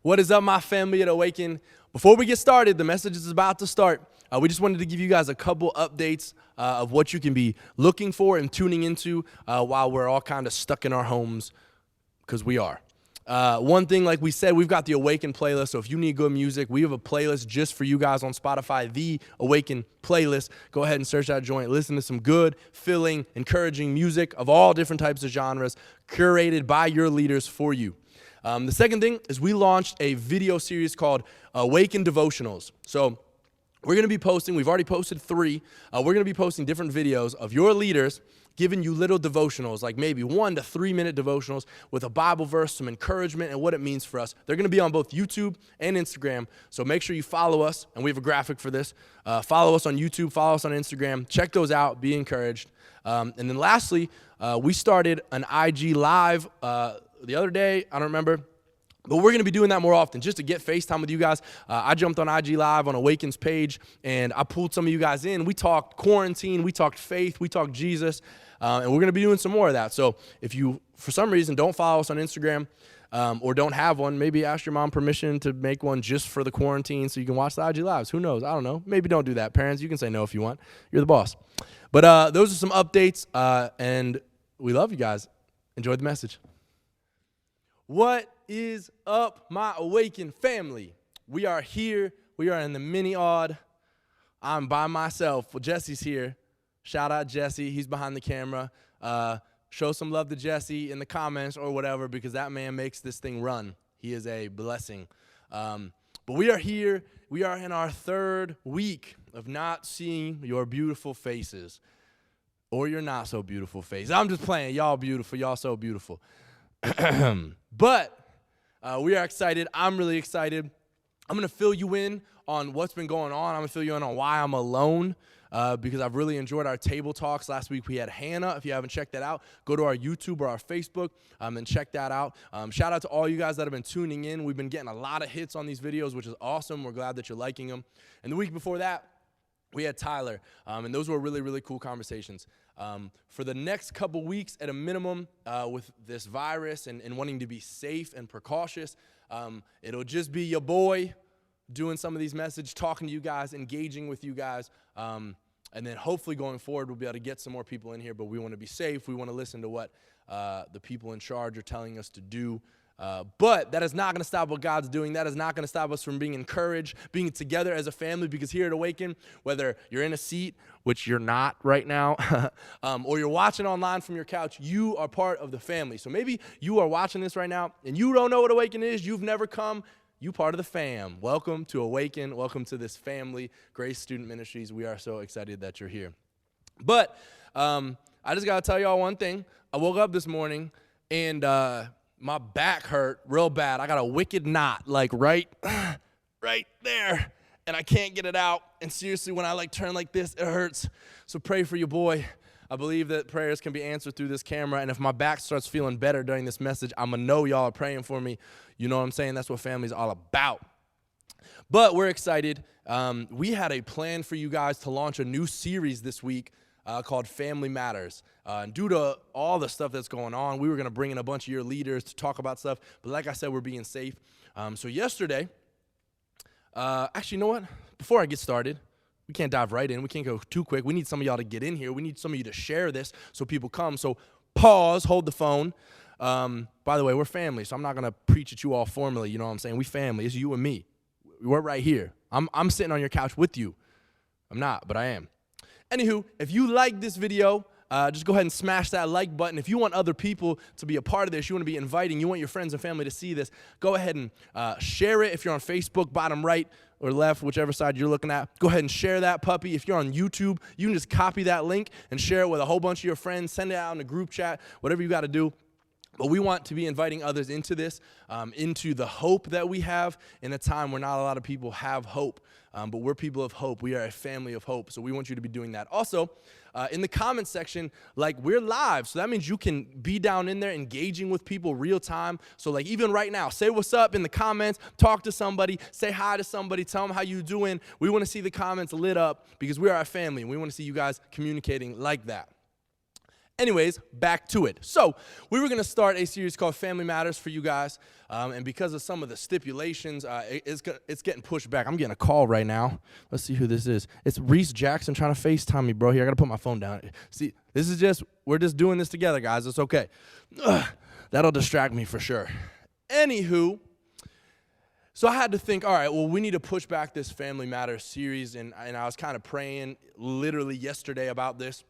What is up, my family at Awaken? Before we get started, the message is about to start. We just wanted to give you guys a couple updates of what you can be looking for and tuning into while we're all kind of stuck in our homes, because we are. One thing, like we said, we've got the Awaken playlist, so if you need good music, we have a playlist just for you guys on Spotify, the Awaken playlist. Go ahead and search that joint. Listen to some good, filling, encouraging music of all different types of genres, curated by your leaders for you. The second thing is we launched a video series called Awaken Devotionals. So we're going to be posting, we've already posted 3. We're going to be posting different videos of your leaders giving you little devotionals, like maybe 1 to 3 minute devotionals with a Bible verse, some encouragement, and what it means for us. They're going to be on both YouTube and Instagram, so make sure you follow us, and we have a graphic for this. Follow us on YouTube, follow us on Instagram. Check those out. Be encouraged. And then lastly, we started an IG Live the other day. I don't remember. But we're going to be doing that more often just to get FaceTime with you guys. I jumped on IG Live on Awaken's page, and I pulled some of you guys in. We talked quarantine. We talked faith. We talked Jesus. And we're going to be doing some more of that. So if you, for some reason, don't follow us on Instagram or don't have one, maybe ask your mom permission to make one just for the quarantine so you can watch the IG Lives. Who knows? I don't know. Maybe don't do that. Parents, you can say no if you want. You're the boss. But those are some updates, and we love you guys. Enjoy the message. What is up, my Awaken family? We are here. We are in the mini-odd. I'm by myself. Well, Jesse's here. Shout out Jesse. He's behind the camera. Show some love to Jesse in the comments or whatever, because that man makes this thing run. He is a blessing. But we are here. We are in our 3rd week of not seeing your beautiful faces or your not so beautiful faces. I'm just playing. Y'all beautiful. Y'all so beautiful. But we are excited. I'm really excited. I'm going to fill you in on what's been going on. I'm going to fill you in on why I'm alone, because I've really enjoyed our table talks. Last week we had Hannah. If you haven't checked that out, go to our YouTube or our Facebook and check that out. Shout out to all you guys that have been tuning in. We've been getting a lot of hits on these videos, which is awesome. We're glad that you're liking them. And the week before that, we had Tyler, and those were really, really cool conversations. For the next couple weeks, at a minimum, with this virus and wanting to be safe and precautious, it'll just be your boy doing some of these messages, talking to you guys, engaging with you guys, and then hopefully going forward, we'll be able to get some more people in here, but we want to be safe. We want to listen to what the people in charge are telling us to do. But that is not going to stop what God's doing. That is not going to stop us from being encouraged, being together as a family, because here at Awaken, whether you're in a seat, which you're not right now, or you're watching online from your couch, you are part of the family. So maybe you are watching this right now, and you don't know what Awaken is. You've never come. You part of the fam. Welcome to Awaken. Welcome to this family, Grace Student Ministries. We are so excited that you're here. But I just got to tell y'all one thing. I woke up this morning, and my back hurt real bad. I got a wicked knot, like right there, and I can't get it out. And seriously, when I turn like this, it hurts. So pray for your boy. I believe that prayers can be answered through this camera, and if my back starts feeling better during this message, I'm going to know y'all are praying for me. You know what I'm saying? That's what family's all about. But we're excited. We had a plan for you guys to launch a new series this week called Family Matters. And due to all the stuff that's going on, we were going to bring in a bunch of your leaders to talk about stuff. But like I said, we're being safe. So yesterday, actually, you know what? Before I get started, we can't dive right in. We can't go too quick. We need some of y'all to get in here. We need some of you to share this so people come. So pause, hold the phone. By the way, we're family, so I'm not going to preach at you all formally. You know what I'm saying? We family. It's you and me. We're right here. I'm sitting on your couch with you. I'm not, but I am. Anywho, if you like this video, just go ahead and smash that like button. If you want other people to be a part of this, you want to be inviting, you want your friends and family to see this, go ahead and share it. If you're on Facebook, bottom right or left, whichever side you're looking at, go ahead and share that puppy. If you're on YouTube, you can just copy that link and share it with a whole bunch of your friends. Send it out in a group chat, whatever you got to do. But we want to be inviting others into this, into the hope that we have in a time where not a lot of people have hope. But we're people of hope. We are a family of hope. So we want you to be doing that. Also, in the comment section, we're live. So that means you can be down in there engaging with people real time. So even right now, say what's up in the comments, talk to somebody, say hi to somebody, tell them how you doing. We want to see the comments lit up because we are a family and we want to see you guys communicating like that. Anyways, back to it. So we were going to start a series called Family Matters for you guys, and because of some of the stipulations, it's getting pushed back. I'm getting a call right now. Let's see who this is. It's Reese Jackson trying to FaceTime me, bro. Here, I got to put my phone down. See, we're just doing this together, guys. It's okay. That'll distract me for sure. Anywho, so I had to think, all right, well, we need to push back this Family Matters series, and I was kind of praying literally yesterday about this.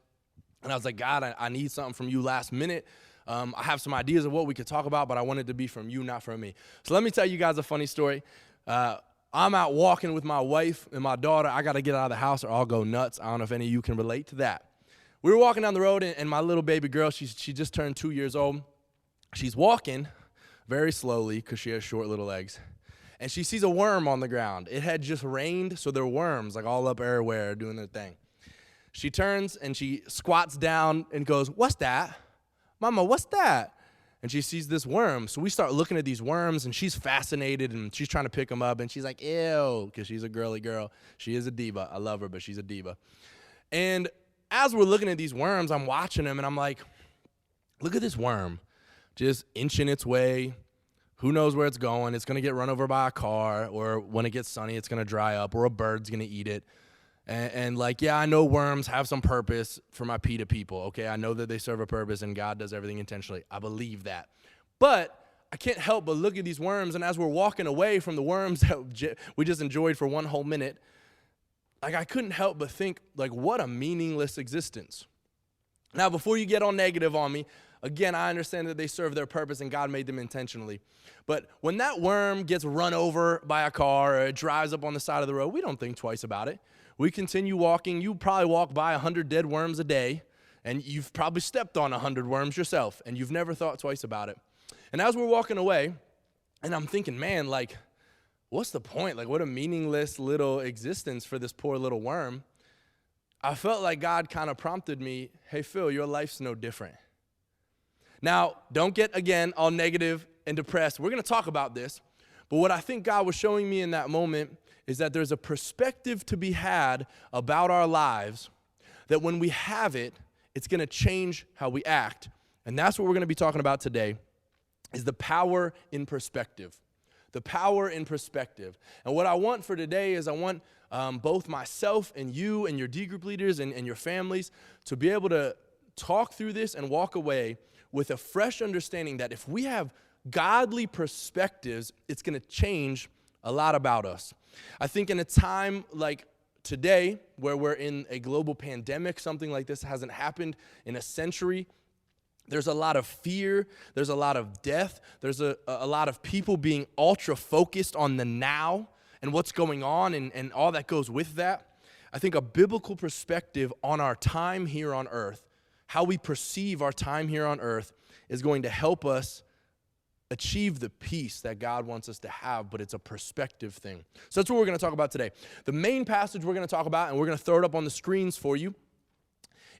And I was like, God, I need something from you last minute. I have some ideas of what we could talk about, but I want it to be from you, not from me. So let me tell you guys a funny story. I'm out walking with my wife and my daughter. I got to get out of the house or I'll go nuts. I don't know if any of you can relate to that. We were walking down the road, and my little baby girl, she just turned 2 years old. She's walking very slowly because she has short little legs. And she sees a worm on the ground. It had just rained, so there were worms like all up everywhere doing their thing. She turns and she squats down and goes, "What's that? Mama, what's that?" And she sees this worm. So we start looking at these worms, and she's fascinated, and she's trying to pick them up. And she's like, ew, because she's a girly girl. She is a diva. I love her, but she's a diva. And as we're looking at these worms, I'm watching them, and I'm like, look at this worm just inching its way. Who knows where it's going? It's going to get run over by a car, or when it gets sunny, it's going to dry up, or a bird's going to eat it. And like, yeah, I know worms have some purpose for my PETA people, okay? I know that they serve a purpose and God does everything intentionally. I believe that. But I can't help but look at these worms, and as we're walking away from the worms that we just enjoyed for one whole minute, like I couldn't help but think, like, what a meaningless existence. Now, before you get all negative on me, again, I understand that they serve their purpose and God made them intentionally. But when that worm gets run over by a car or it drives up on the side of the road, we don't think twice about it. We continue walking. You probably walk by 100 dead worms a day, and you've probably stepped on 100 worms yourself, and you've never thought twice about it. And as we're walking away, and I'm thinking, man, like, what's the point? Like, what a meaningless little existence for this poor little worm. I felt like God kind of prompted me, hey, Phil, your life's no different. Now, don't get, again, all negative and depressed. We're going to talk about this. But what I think God was showing me in that moment is that there's a perspective to be had about our lives that when we have it, it's going to change how we act. And that's what we're going to be talking about today, is the power in perspective. The power in perspective. And what I want for today is I want both myself and you and your D group leaders and your families to be able to talk through this and walk away with a fresh understanding that if we have godly perspectives, it's going to change a lot about us. I think in a time like today, where we're in a global pandemic, something like this hasn't happened in a century, there's a lot of fear, there's a lot of death, there's a lot of people being ultra focused on the now and what's going on and all that goes with that. I think a biblical perspective on our time here on earth, how we perceive our time here on earth, is going to help us achieve the peace that God wants us to have, but it's a perspective thing. So that's what we're going to talk about today. The main passage we're going to talk about, and we're going to throw it up on the screens for you,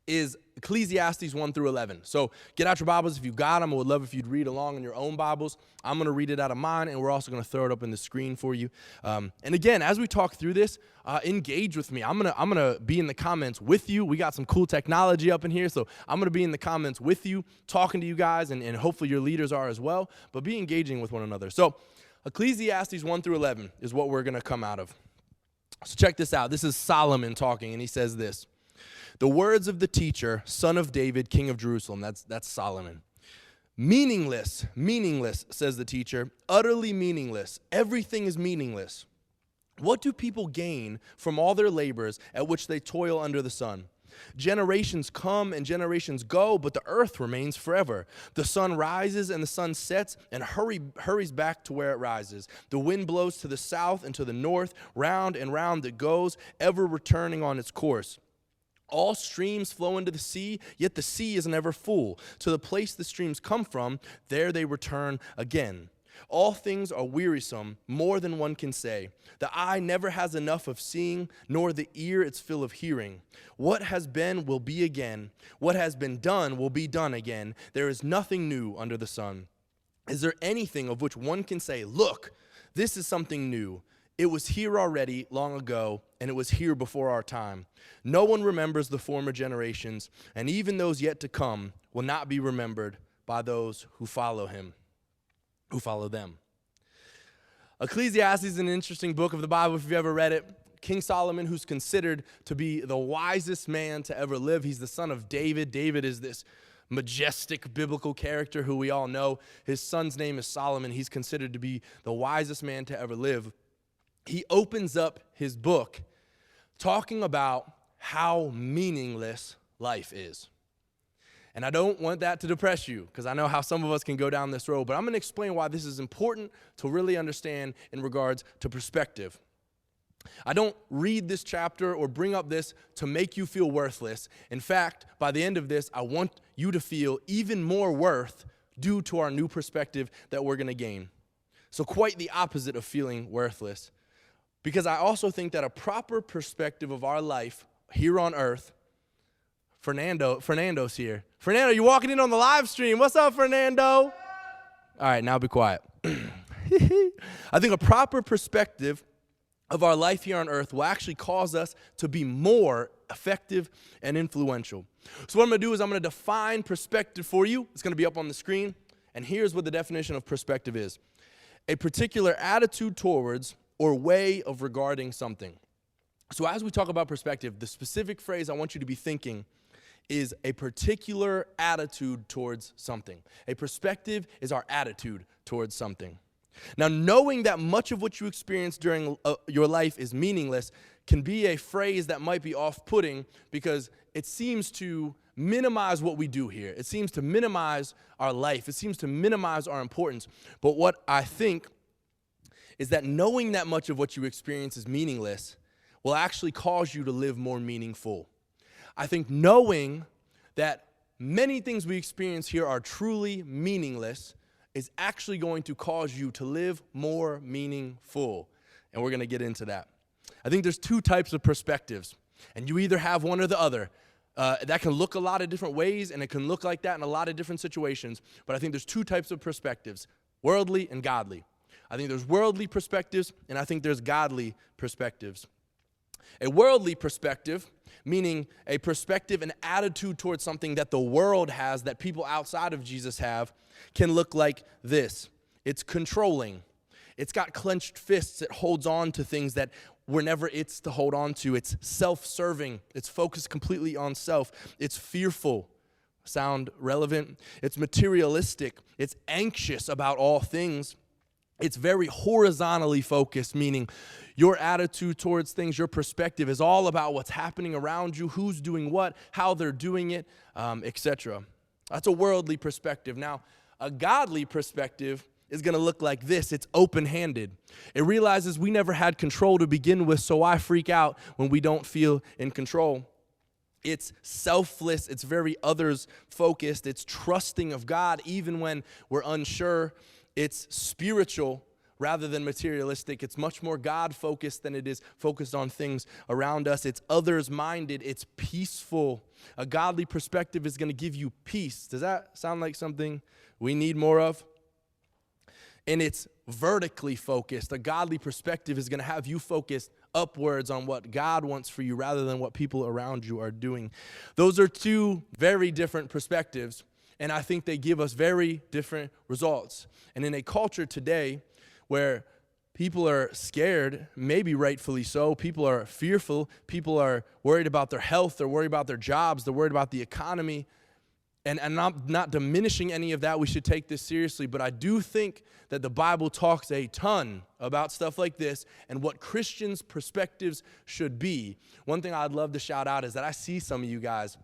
is Ecclesiastes 1 through 11. So get out your Bibles if you got them. I would love if you'd read along in your own Bibles. I'm going to read it out of mine, and we're also going to throw it up in the screen for you. And again, as we talk through this, engage with me. I'm gonna be in the comments with you. We got some cool technology up in here, so I'm going to be in the comments with you, talking to you guys, and hopefully your leaders are as well, but be engaging with one another. So Ecclesiastes 1 through 11 is what we're going to come out of. So check this out. This is Solomon talking, and he says this. The words of the teacher, son of David, king of Jerusalem. That's Solomon. Meaningless, meaningless, says the teacher, utterly meaningless. Everything is meaningless. What do people gain from all their labors at which they toil under the sun? Generations come and generations go, but the earth remains forever. The sun rises and the sun sets and hurries back to where it rises. The wind blows to the south and to the north, round and round it goes, ever returning on its course. All streams flow into the sea, yet the sea is never full. To the place the streams come from, there they return again. All things are wearisome, more than one can say. The eye never has enough of seeing, nor the ear its fill of hearing. What has been will be again. What has been done will be done again. There is nothing new under the sun. Is there anything of which one can say, look, this is something new? It was here already long ago, and it was here before our time. No one remembers the former generations, and even those yet to come will not be remembered by those who follow them. Ecclesiastes is an interesting book of the Bible if you've ever read it. King Solomon, who's considered to be the wisest man to ever live. He's the son of David. David is this majestic biblical character who we all know. His son's name is Solomon. He's considered to be the wisest man to ever live. He opens up his book talking about how meaningless life is. And I don't want that to depress you, because I know how some of us can go down this road, but I'm going to explain why this is important to really understand in regards to perspective. I don't read this chapter or bring up this to make you feel worthless. In fact, by the end of this, I want you to feel even more worth due to our new perspective that we're going to gain. So quite the opposite of feeling worthless. Because I also think that a proper perspective of our life here on earth, Fernando's here. Fernando, you're walking in on the live stream. What's up, Fernando? All right, now be quiet. I think a proper perspective of our life here on earth will actually cause us to be more effective and influential. So what I'm going to do is I'm going to define perspective for you. It's going to be up on the screen. And here's what the definition of perspective is: a particular attitude towards or way of regarding something. So as we talk about perspective, the specific phrase I want you to be thinking is a particular attitude towards something. A perspective is our attitude towards something. Now, knowing that much of what you experience during your life is meaningless can be a phrase that might be off-putting because it seems to minimize what we do here. It seems to minimize our life. It seems to minimize our importance. But what I think is that knowing that much of what you experience is meaningless will actually cause you to live more meaningful. I think knowing that many things we experience here are truly meaningless is actually going to cause you to live more meaningful. And we're going to get into that. I think there's two types of perspectives, and you either have one or the other. That can look a lot of different ways, and it can look like that in a lot of different situations. But I think there's two types of perspectives: worldly and godly. I think there's worldly perspectives, and I think there's godly perspectives. A worldly perspective, meaning a perspective, an attitude towards something that the world has, that people outside of Jesus have, can look like this. It's controlling. It's got clenched fists. It holds on to things that were never its to hold on to. It's self-serving. It's focused completely on self. It's fearful. Sound relevant? It's materialistic. It's anxious about all things. It's very horizontally focused, meaning your attitude towards things, your perspective is all about what's happening around you, who's doing what, how they're doing it, etc. That's a worldly perspective. Now, a godly perspective is going to look like this. It's open-handed. It realizes we never had control to begin with, so why freak out when we don't feel in control? It's selfless. It's very others-focused. It's trusting of God even when we're unsure. It's spiritual rather than materialistic. It's much more God-focused than it is focused on things around us. It's others-minded. It's peaceful. A godly perspective is going to give you peace. Does that sound like something we need more of? And it's vertically focused. A godly perspective is going to have you focused upwards on what God wants for you rather than what people around you are doing. Those are two very different perspectives, and I think they give us very different results. And in a culture today where people are scared, maybe rightfully so, people are fearful, people are worried about their health, they're worried about their jobs, they're worried about the economy, and I'm not diminishing any of that. We should take this seriously, but I do think that the Bible talks a ton about stuff like this and what Christians' perspectives should be. One thing I'd love to shout out is that I see some of you guys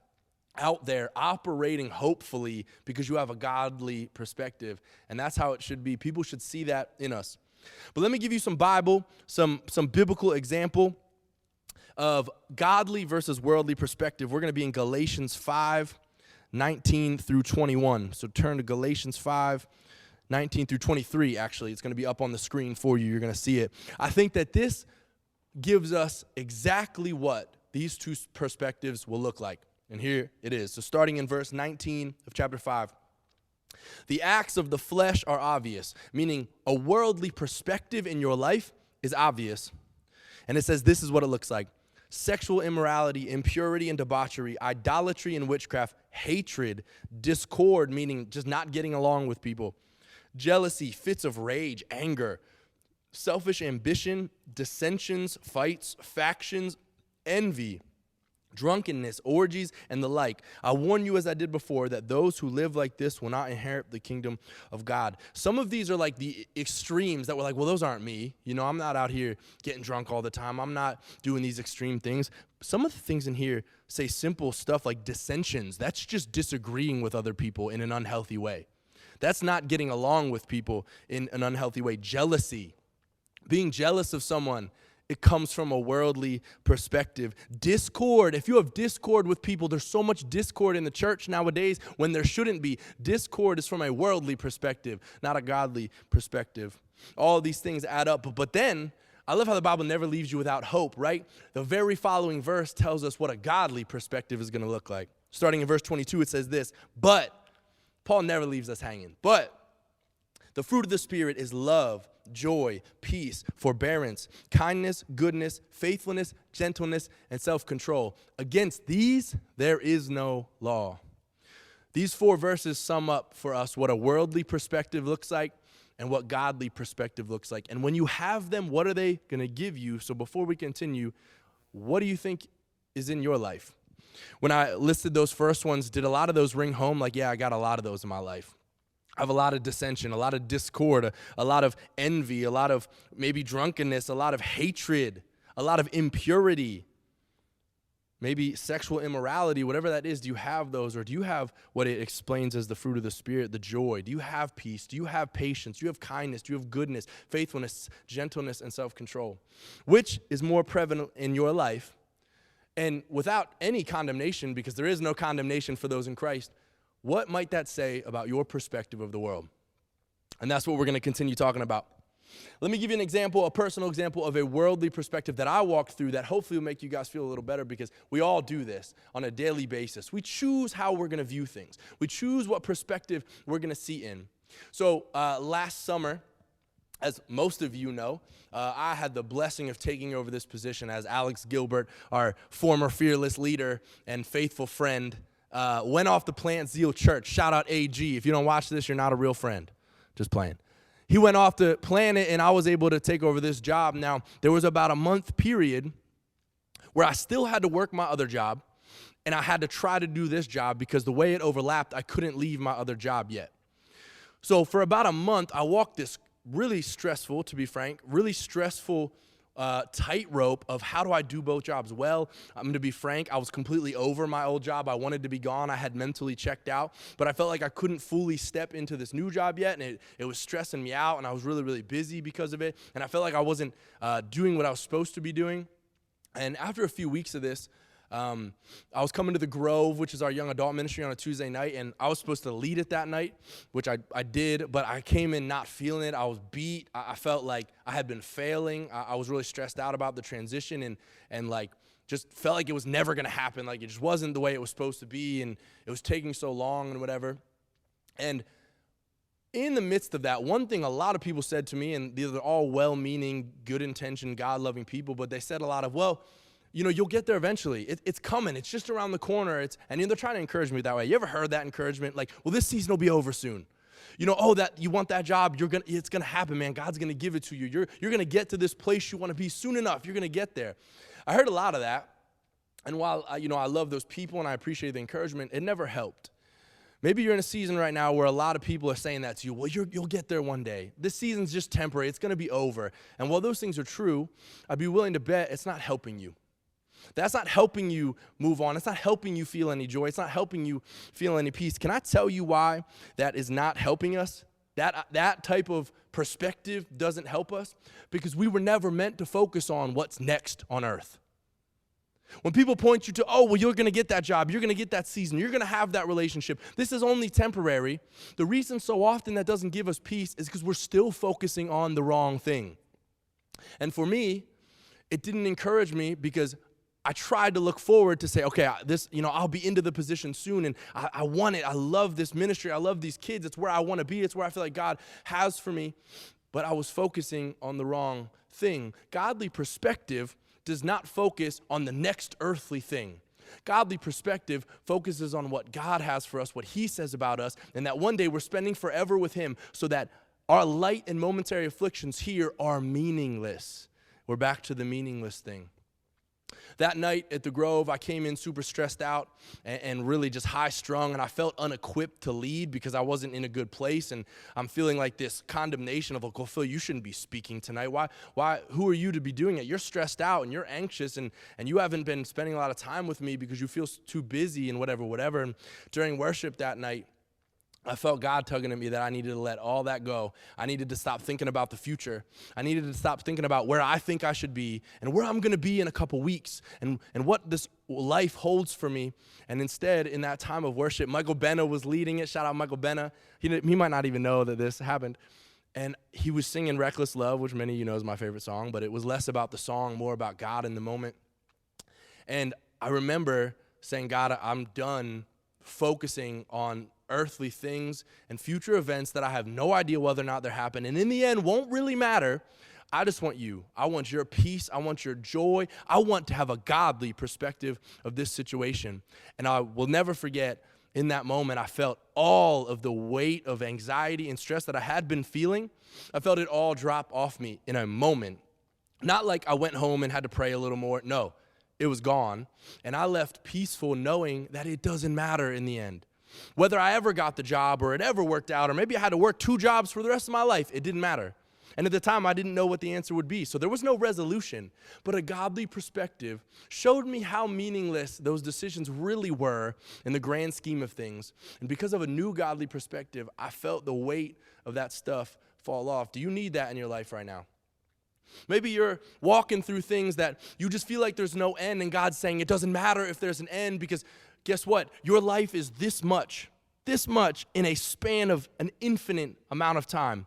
out there operating hopefully because you have a godly perspective, and that's how it should be. People should see that in us. But let me give you some biblical example of godly versus worldly perspective. We're going to be in Galatians 5:19 through 21. So turn to Galatians 5:19 through 23, actually. It's going to be up on the screen for you. You're going to see it. I think that this gives us exactly what these two perspectives will look like. And here it is. So starting in verse 19 of chapter 5. The acts of the flesh are obvious, meaning a worldly perspective in your life is obvious. And it says this is what it looks like: sexual immorality, impurity and debauchery, idolatry and witchcraft, hatred, discord, meaning just not getting along with people, jealousy, fits of rage, anger, selfish ambition, dissensions, fights, factions, envy, drunkenness, orgies, and the like. I warn you, as I did before, that those who live like this will not inherit the kingdom of God. Some of these are like the extremes that we're like, well, those aren't me. You know, I'm not out here getting drunk all the time. I'm not doing these extreme things. Some of the things in here say simple stuff like dissensions. That's just disagreeing with other people in an unhealthy way. That's not getting along with people in an unhealthy way. Jealousy, being jealous of someone, it comes from a worldly perspective. Discord, if you have discord with people, there's so much discord in the church nowadays when there shouldn't be. Discord is from a worldly perspective, not a godly perspective. All of these things add up. But then, I love how the Bible never leaves you without hope, right? The very following verse tells us what a godly perspective is going to look like. Starting in verse 22, it says this: but, Paul never leaves us hanging, but the fruit of the Spirit is love, joy, peace, forbearance, kindness, goodness, faithfulness, gentleness, and self-control. Against these, there is no law. These 4 verses sum up for us what a worldly perspective looks like and what godly perspective looks like. And when you have them, what are they going to give you? So before we continue, what do you think is in your life? When I listed those first ones, did a lot of those ring home? Like, yeah, I got a lot of those in my life. I have a lot of dissension, a lot of discord, a lot of envy, a lot of maybe drunkenness, a lot of hatred, a lot of impurity, maybe sexual immorality, whatever that is. Do you have those, or do you have what it explains as the fruit of the Spirit, the joy? Do you have peace? Do you have patience? Do you have kindness? Do you have goodness, faithfulness, gentleness, and self-control? Which is more prevalent in your life? And without any condemnation, because there is no condemnation for those in Christ, what might that say about your perspective of the world? And that's what we're going to continue talking about. Let me give you an example, a personal example of a worldly perspective that I walked through that hopefully will make you guys feel a little better, because we all do this on a daily basis. We choose how we're going to view things. We choose what perspective we're going to see in. So last summer, as most of you know, I had the blessing of taking over this position as Alex Gilbert, our former fearless leader and faithful friend, went off to plant Zeal Church. Shout out AG. If you don't watch this, you're not a real friend. Just playing. He went off to plant it, and I was able to take over this job. Now, there was about a month period where I still had to work my other job, and I had to try to do this job because the way it overlapped, I couldn't leave my other job yet. So for about a month, I walked this really stressful, to be frank, really stressful tightrope of how do I do both jobs well. I'm going to be frank, I was completely over my old job. I wanted to be gone. I had mentally checked out, but I felt like I couldn't fully step into this new job yet, and it was stressing me out, and I was really, really busy because of it, and I felt like I wasn't doing what I was supposed to be doing. And after a few weeks of this, I was coming to the Grove, which is our young adult ministry, on a Tuesday night, and I was supposed to lead it that night, which I did, but I came in not feeling it. I was beat. I felt like I had been failing. I was really stressed out about the transition and like just felt like it was never going to happen. Like it just wasn't the way it was supposed to be, and it was taking so long and whatever. And in the midst of that, one thing a lot of people said to me, and these are all well-meaning, good-intentioned, God-loving people, but they said a lot of, well, you know, you'll get there eventually. It's coming. It's just around the corner. And they're trying to encourage me that way. You ever heard that encouragement? Like, well, this season will be over soon. You know, oh, that you want that job, it's gonna happen, man. God's gonna give it to you. You're gonna get to this place you want to be soon enough. You're gonna get there. I heard a lot of that, and while I love those people and I appreciate the encouragement, it never helped. Maybe you're in a season right now where a lot of people are saying that to you. Well, you'll get there one day. This season's just temporary. It's gonna be over. And while those things are true, I'd be willing to bet it's not helping you. That's not helping you move on. It's not helping you feel any joy. It's not helping you feel any peace. Can I tell you why that is not helping us? That type of perspective doesn't help us because we were never meant to focus on what's next on earth. When people point you to, oh, well, you're going to get that job, you're going to get that season, you're going to have that relationship, this is only temporary. The reason so often that doesn't give us peace is because we're still focusing on the wrong thing. And for me, it didn't encourage me because I tried to look forward to say, okay, I'll be into the position soon, and I want it. I love this ministry. I love these kids. It's where I want to be. It's where I feel like God has for me. but I was focusing on the wrong thing. Godly perspective does not focus on the next earthly thing. Godly perspective focuses on what God has for us, what he says about us, and that one day we're spending forever with him so that our light and momentary afflictions here are meaningless. We're back to the meaningless thing. That night at the Grove, I came in super stressed out and really just high-strung, and I felt unequipped to lead because I wasn't in a good place, and I'm feeling like this condemnation of, like, well, Phil, you shouldn't be speaking tonight. Why? Who are you to be doing it? You're stressed out, and you're anxious, and you haven't been spending a lot of time with me because you feel too busy and whatever. And during worship that night, I felt God tugging at me that I needed to let all that go. I needed to stop thinking about the future. I needed to stop thinking about where I think I should be and where I'm going to be in a couple weeks and what this life holds for me. And instead, in that time of worship, Michael Benna was leading it. Shout out Michael Benna. He might not even know that this happened. And he was singing Reckless Love, which many of you know is my favorite song, but it was less about the song, more about God in the moment. And I remember saying, God, I'm done focusing on earthly things and future events that I have no idea whether or not they're happening, and in the end won't really matter. I just want you. I want your peace. I want your joy. I want to have a godly perspective of this situation. And I will never forget, in that moment, I felt all of the weight of anxiety and stress that I had been feeling. I felt it all drop off me in a moment. Not like I went home and had to pray a little more. No, it was gone. And I left peaceful knowing that it doesn't matter in the end. Whether I ever got the job or it ever worked out, or maybe I had to work 2 jobs for the rest of my life, it didn't matter. And at the time, I didn't know what the answer would be. So there was no resolution. But a godly perspective showed me how meaningless those decisions really were in the grand scheme of things. And because of a new godly perspective, I felt the weight of that stuff fall off. Do you need that in your life right now? Maybe you're walking through things that you just feel like there's no end, and God's saying it doesn't matter if there's an end, because guess what? Your life is this much in a span of an infinite amount of time.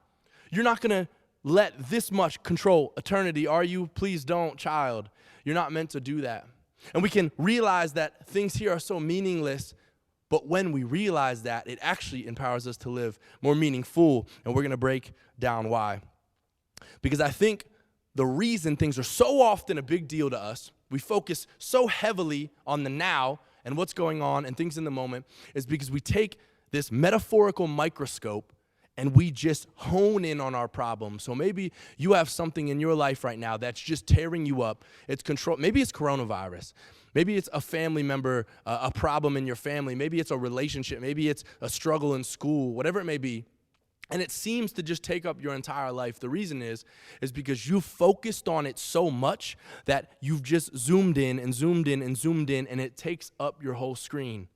You're not going to let this much control eternity, are you? Please don't, child. You're not meant to do that. And we can realize that things here are so meaningless, but when we realize that, it actually empowers us to live more meaningful, and we're going to break down why. Because I think the reason things are so often a big deal to us, we focus so heavily on the now and what's going on and things in the moment, is because we take this metaphorical microscope and we just hone in on our problems. So maybe you have something in your life right now that's just tearing you up. It's control. Maybe it's coronavirus. Maybe it's a family member, a problem in your family. Maybe it's a relationship. Maybe it's a struggle in school, whatever it may be. And it seems to just take up your entire life. The reason is because you focused on it so much that you've just zoomed in, and it takes up your whole screen.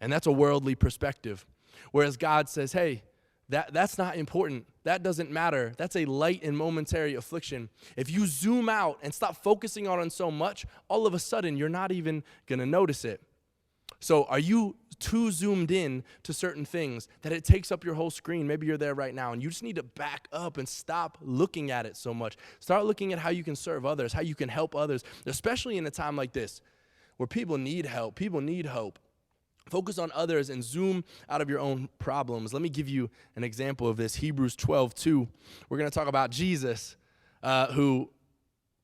And that's a worldly perspective. Whereas God says, hey, that's not important. That doesn't matter. That's a light and momentary affliction. If you zoom out and stop focusing on it so much, all of a sudden you're not even going to notice it. So are you too zoomed in to certain things that it takes up your whole screen? Maybe you're there right now, and you just need to back up and stop looking at it so much. Start looking at how you can serve others, how you can help others, especially in a time like this where people need help, people need hope. Focus on others and zoom out of your own problems. Let me give you an example of this. Hebrews 12:2. We're going to talk about Jesus, who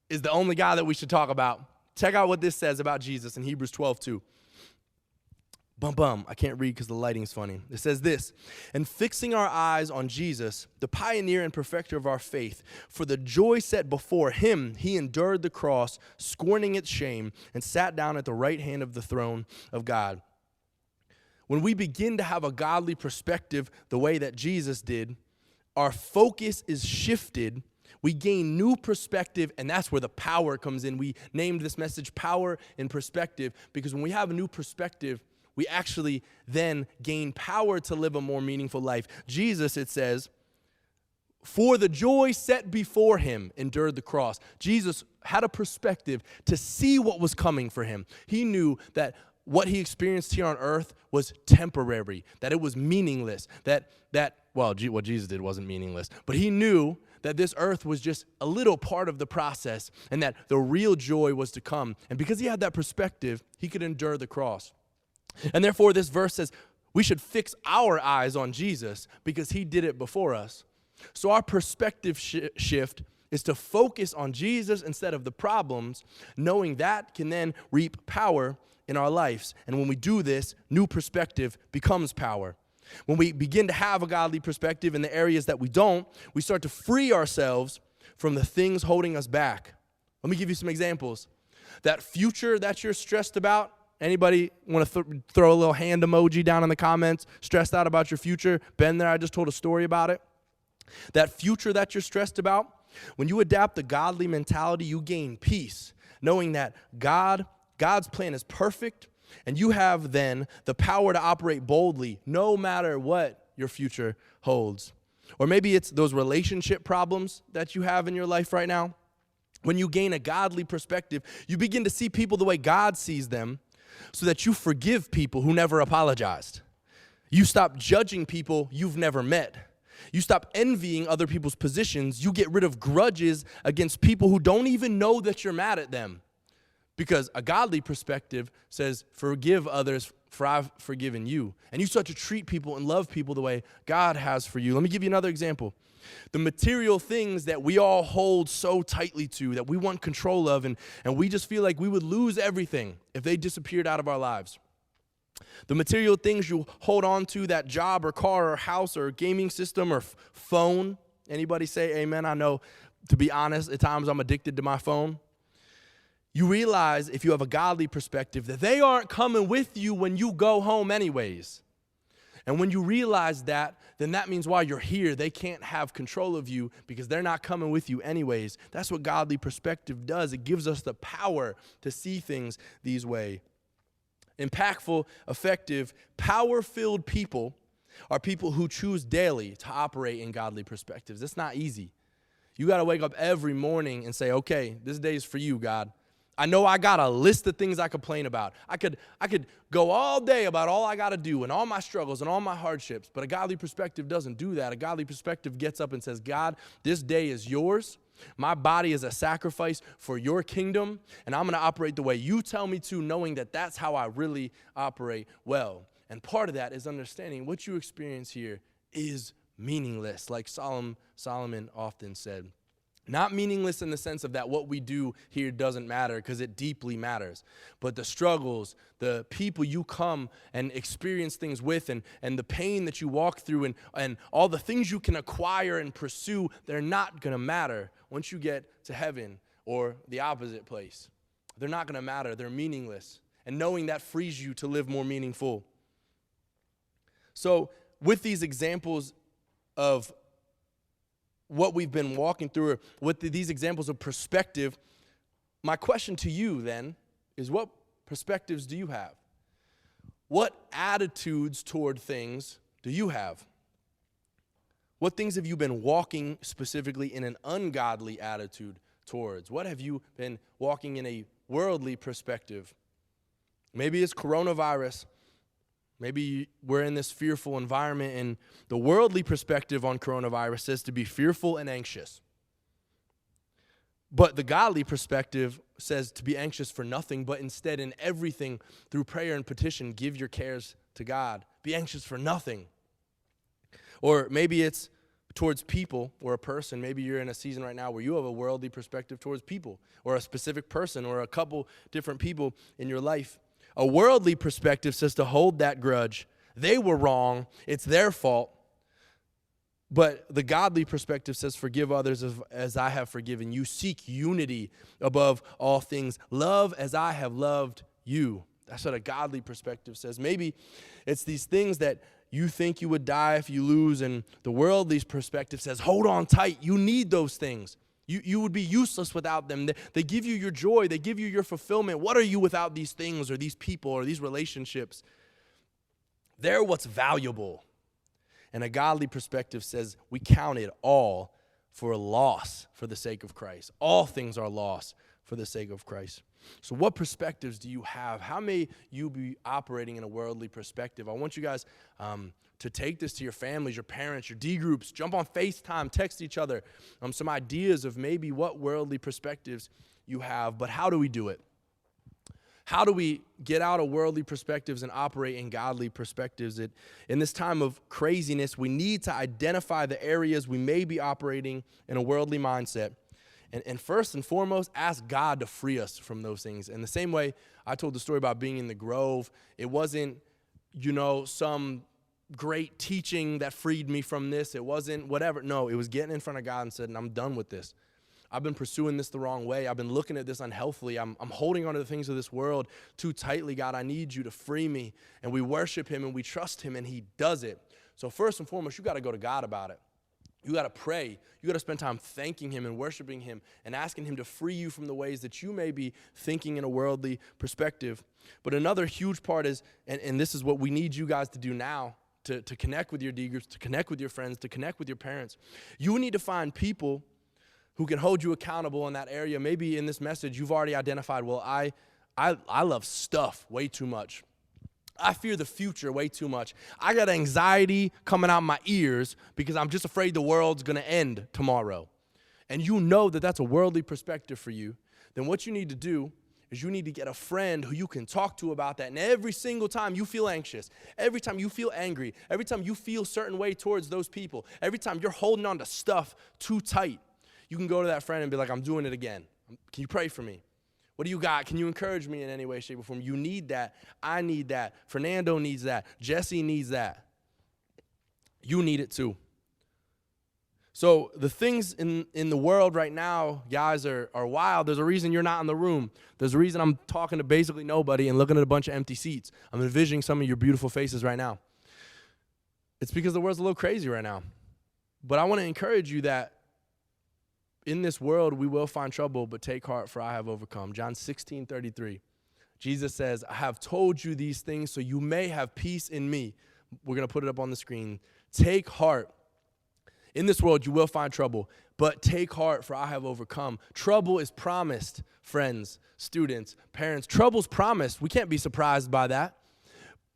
is the only guy that we should talk about. Check out what this says about Jesus in Hebrews 12:2. I can't read because the lighting's funny. It says this: and fixing our eyes on Jesus, the pioneer and perfecter of our faith, for the joy set before him, he endured the cross, scorning its shame, and sat down at the right hand of the throne of God. When we begin to have a godly perspective the way that Jesus did, our focus is shifted. We gain new perspective, and that's where the power comes in. We named this message Power in Perspective, because when we have a new perspective, we actually then gain power to live a more meaningful life. Jesus, it says, for the joy set before him, endured the cross. Jesus had a perspective to see what was coming for him. He knew that what he experienced here on earth was temporary, that it was meaningless, what Jesus did wasn't meaningless, but he knew that this earth was just a little part of the process and that the real joy was to come. And because he had that perspective, he could endure the cross. And therefore, this verse says we should fix our eyes on Jesus because he did it before us. So our perspective shift is to focus on Jesus instead of the problems, knowing that can then reap power in our lives. And when we do this, new perspective becomes power. When we begin to have a godly perspective in the areas that we don't, we start to free ourselves from the things holding us back. Let me give you some examples. That future that you're stressed about, anybody want to throw a little hand emoji down in the comments, stressed out about your future? Been there, I just told a story about it. That future that you're stressed about, when you adapt the godly mentality, you gain peace, knowing that God's plan is perfect, and you have then the power to operate boldly no matter what your future holds. Or maybe it's those relationship problems that you have in your life right now. When you gain a godly perspective, you begin to see people the way God sees them so that you forgive people who never apologized. You stop judging people you've never met. You stop envying other people's positions. You get rid of grudges against people who don't even know that you're mad at them. Because a godly perspective says, forgive others, for I've forgiven you. And you start to treat people and love people the way God has for you. Let me give you another example. The material things that we all hold so tightly to, that we want control of, and we just feel like we would lose everything if they disappeared out of our lives. The material things you hold on to, that job or car or house or gaming system or phone. Anybody say amen? I know, to be honest, at times I'm addicted to my phone. You realize, if you have a godly perspective, that they aren't coming with you when you go home anyways. And when you realize that, then that means while you're here, they can't have control of you because they're not coming with you anyways. That's what godly perspective does. It gives us the power to see things these ways. Impactful, effective, power-filled people are people who choose daily to operate in godly perspectives. It's not easy. You got to wake up every morning and say, okay, this day is for you, God. I know I got a list of things I complain about. I could go all day about all I got to do and all my struggles and all my hardships, but a godly perspective doesn't do that. A godly perspective gets up and says, God, this day is yours. My body is a sacrifice for your kingdom, and I'm going to operate the way you tell me to, knowing that that's how I really operate well. And part of that is understanding what you experience here is meaningless, like Solomon often said. Not meaningless in the sense of that what we do here doesn't matter, because it deeply matters. But the struggles, the people you come and experience things with, and the pain that you walk through, and all the things you can acquire and pursue, they're not going to matter once you get to heaven or the opposite place. They're not going to matter. They're meaningless. And knowing that frees you to live more meaningful. So with these examples of what we've been walking through, with these examples of perspective, my question to you then is, what perspectives do you have? What attitudes toward things do you have? What things have you been walking specifically in an ungodly attitude towards? What have you been walking in a worldly perspective? Maybe it's coronavirus. Maybe we're in this fearful environment, and the worldly perspective on coronavirus says to be fearful and anxious. But the godly perspective says to be anxious for nothing, but instead in everything through prayer and petition, give your cares to God. Be anxious for nothing. Or maybe it's towards people or a person. Maybe you're in a season right now where you have a worldly perspective towards people or a specific person or a couple different people in your life. A worldly perspective says to hold that grudge. They were wrong. It's their fault. But the godly perspective says, forgive others as I have forgiven you. Seek unity above all things. Love as I have loved you. That's what a godly perspective says. Maybe it's these things that you think you would die if you lose, and the worldly perspective says, hold on tight. You need those things. You would be useless without them. They give you your joy. They give you your fulfillment. What are you without these things or these people or these relationships? They're what's valuable. And a godly perspective says we count it all for a loss for the sake of Christ. All things are loss for the sake of Christ. So what perspectives do you have? How may you be operating in a worldly perspective? I want you guys to take this to your families, your parents, your D groups. Jump on FaceTime, text each other some ideas of maybe what worldly perspectives you have. But how do we do it? How do we get out of worldly perspectives and operate in godly perspectives? In this time of craziness, we need to identify the areas we may be operating in a worldly mindset. And first and foremost, ask God to free us from those things. In the same way I told the story about being in the Grove, it wasn't, some great teaching that freed me from this. It wasn't whatever. No, it was getting in front of God and saying, I'm done with this. I've been pursuing this the wrong way. I've been looking at this unhealthily. I'm holding on to the things of this world too tightly. God, I need you to free me. And we worship him and we trust him and he does it. So first and foremost, you got to go to God about it. You got to pray. You got to spend time thanking him and worshiping him and asking him to free you from the ways that you may be thinking in a worldly perspective. But another huge part is, and this is what we need you guys to do now, to connect with your D groups, to connect with your friends, to connect with your parents. You need to find people who can hold you accountable in that area. Maybe in this message, you've already identified, well, I love stuff way too much. I fear the future way too much. I got anxiety coming out my ears because I'm just afraid the world's going to end tomorrow. And you know that that's a worldly perspective for you. Then what you need to do is you need to get a friend who you can talk to about that. And every single time you feel anxious, every time you feel angry, every time you feel a certain way towards those people, every time you're holding on to stuff too tight, you can go to that friend and be like, I'm doing it again. Can you pray for me? What do you got? Can you encourage me in any way, shape, or form? You need that. I need that. Fernando needs that. Jesse needs that. You need it too. So the things in the world right now, guys, are wild. There's a reason you're not in the room. There's a reason I'm talking to basically nobody and looking at a bunch of empty seats. I'm envisioning some of your beautiful faces right now. It's because the world's a little crazy right now. But I want to encourage you that in this world, we will find trouble, but take heart, for I have overcome. John 16:33. Jesus says, I have told you these things so you may have peace in me. We're going to put it up on the screen. Take heart. In this world, you will find trouble, but take heart, for I have overcome. Trouble is promised, friends, students, parents. Trouble's promised. We can't be surprised by that.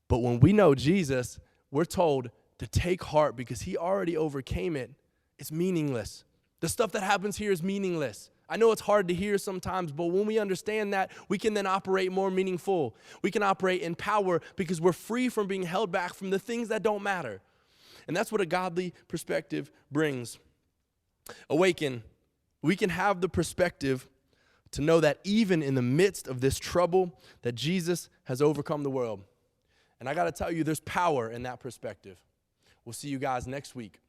But when we know Jesus, we're told to take heart because he already overcame it. It's meaningless. The stuff that happens here is meaningless. I know it's hard to hear sometimes, but when we understand that, we can then operate more meaningful. We can operate in power because we're free from being held back from the things that don't matter. And that's what a godly perspective brings. Awaken. We can have the perspective to know that even in the midst of this trouble, that Jesus has overcome the world. And I got to tell you, there's power in that perspective. We'll see you guys next week.